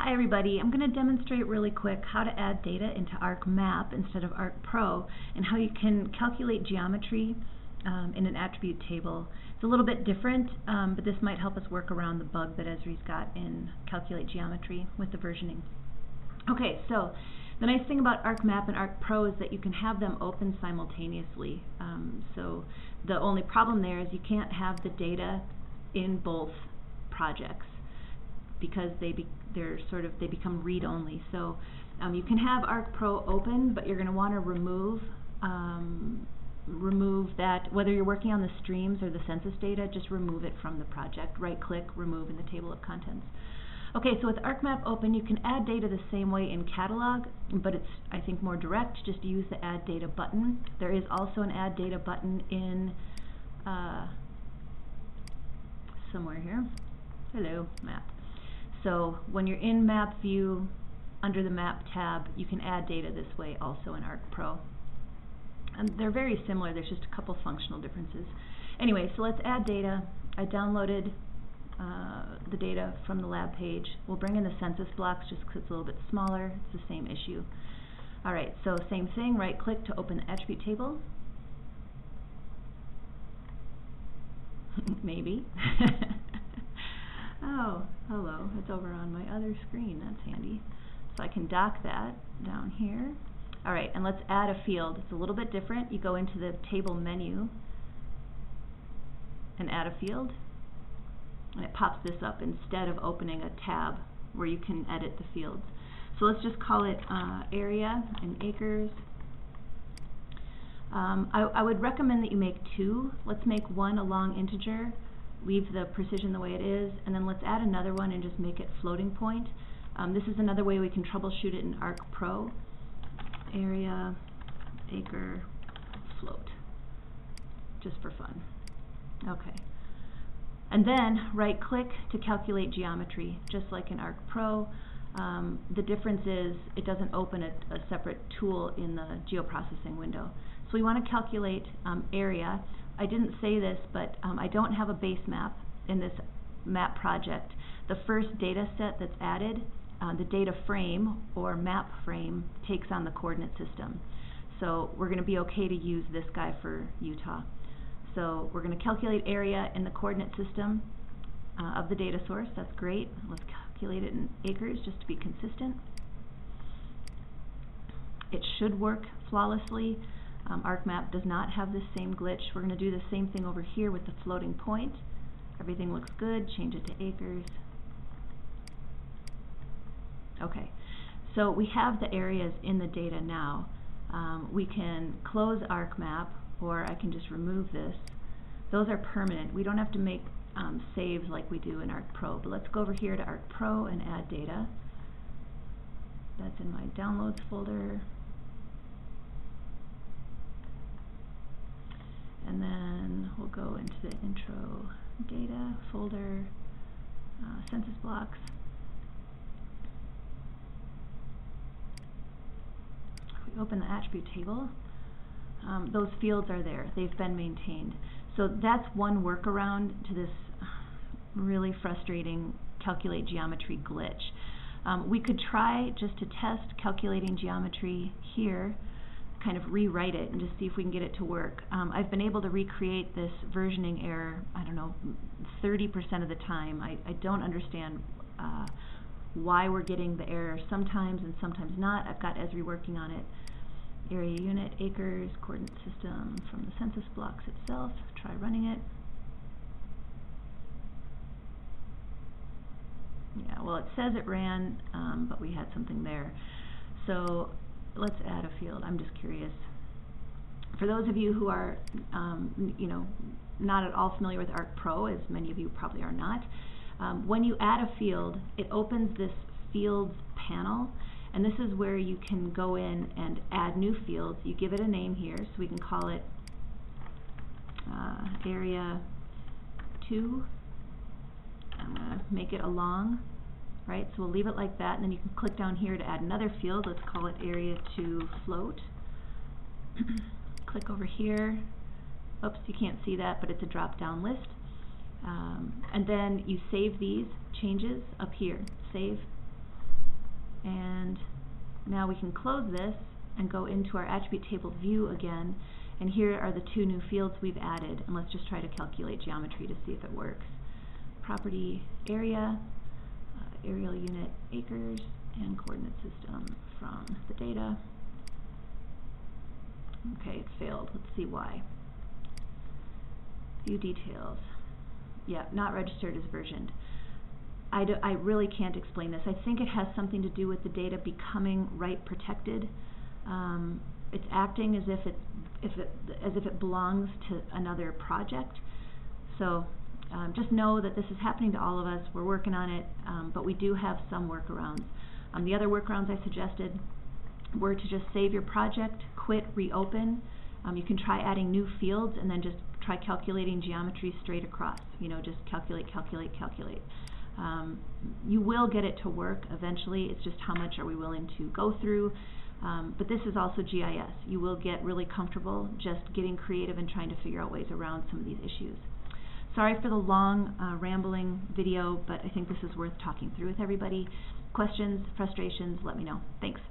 Hi everybody, I'm going to demonstrate really quick how to add data into ArcMap instead of ArcPro and how you can calculate geometry in an attribute table. It's a little bit different, but this might help us work around the bug that Esri's got in calculate geometry with the versioning. Okay, so the nice thing about ArcMap and ArcPro is that you can have them open simultaneously. So the only problem there is you can't have the data in both projects, because they become read-only. So you can have ArcPro open, but you're going to want to remove that, whether you're working on the streams or the census data, just remove it from the project. Right-click, remove in the table of contents. Okay, so with ArcMap open, you can add data the same way in Catalog, but it's, I think, more direct. Just use the Add Data button. There is also an Add Data button in somewhere here. Hello, Map. So when you're in Map View, under the Map tab, you can add data this way also in ArcPro. And they're very similar, there's just a couple functional differences. Anyway, so let's add data. I downloaded the data from the lab page. We'll bring in the census blocks just because it's a little bit smaller. It's the same issue. Alright, so same thing, right click to open the attribute table. Maybe. Oh, hello. It's over on my other screen. That's handy. So I can dock that down here. Alright, and let's add a field. It's a little bit different. You go into the table menu and add a field. And it pops this up instead of opening a tab where you can edit the fields. So let's just call it area in acres. I would recommend that you make two. Let's make one a long integer. Leave the precision the way it is, and then let's add another one and just make it floating point. This is another way we can troubleshoot it in ArcPro. Area, acre, float. Just for fun. Okay. And then right-click to calculate geometry, just like in ArcPro. The difference is it doesn't open a separate tool in the geoprocessing window. So we want to calculate area. I didn't say this, but I don't have a base map in this map project. The first data set that's added, the data frame or map frame, takes on the coordinate system. So we're going to be okay to use this guy for Utah. So we're going to calculate area in the coordinate system of the data source. That's great. Let's calculate it in acres just to be consistent. It should work flawlessly. ArcMap does not have this same glitch. We're going to do the same thing over here with the floating point. Everything looks good. Change it to acres. Okay, so we have the areas in the data now. We can close ArcMap, or I can just remove this. Those are permanent. We don't have to make saves like we do in ArcPro. But let's go over here to ArcPro and add data. That's in my downloads folder. And then we'll go into the intro data folder, census blocks. If we open the attribute table, those fields are there. They've been maintained. So that's one workaround to this really frustrating calculate geometry glitch. We could try just to test calculating geometry here, kind of rewrite it and just see if we can get it to work. I've been able to recreate this versioning error, I don't know, 30% of the time. I don't understand why we're getting the error sometimes and sometimes not. I've got Esri working on it. Area unit, acres, coordinate system from the census blocks itself. Try running it. Yeah, well, it says it ran, but we had something there. So let's add a field. I'm just curious. For those of you who are, not at all familiar with ArcPro, as many of you probably are not, when you add a field, it opens this fields panel, and this is where you can go in and add new fields. You give it a name here, so we can call it area 2. I'm going to make it a long. Right, so we'll leave it like that, and then you can click down here to add another field. Let's call it area to float. Click over here. Oops, you can't see that, but it's a drop-down list. And then you save these changes up here. Save. And now we can close this and go into our attribute table view again, and here are the two new fields we've added, and let's just try to calculate geometry to see if it works. Property area, aerial unit acres, and coordinate system from the data. Okay, it failed. Let's see why. View details. Yeah, not registered as versioned. I really can't explain this. I think it has something to do with the data becoming right protected. It's acting as if it belongs to another project. So just know that this is happening to all of us. We're working on it, but we do have some workarounds. The other workarounds I suggested were to just save your project, quit, reopen. You can try adding new fields and then just try calculating geometry straight across. You know, just calculate, calculate, calculate. You will get it to work eventually. It's just how much are we willing to go through. But this is also GIS. You will get really comfortable just getting creative and trying to figure out ways around some of these issues. Sorry for the long, rambling video, but I think this is worth talking through with everybody. Questions, frustrations, let me know. Thanks.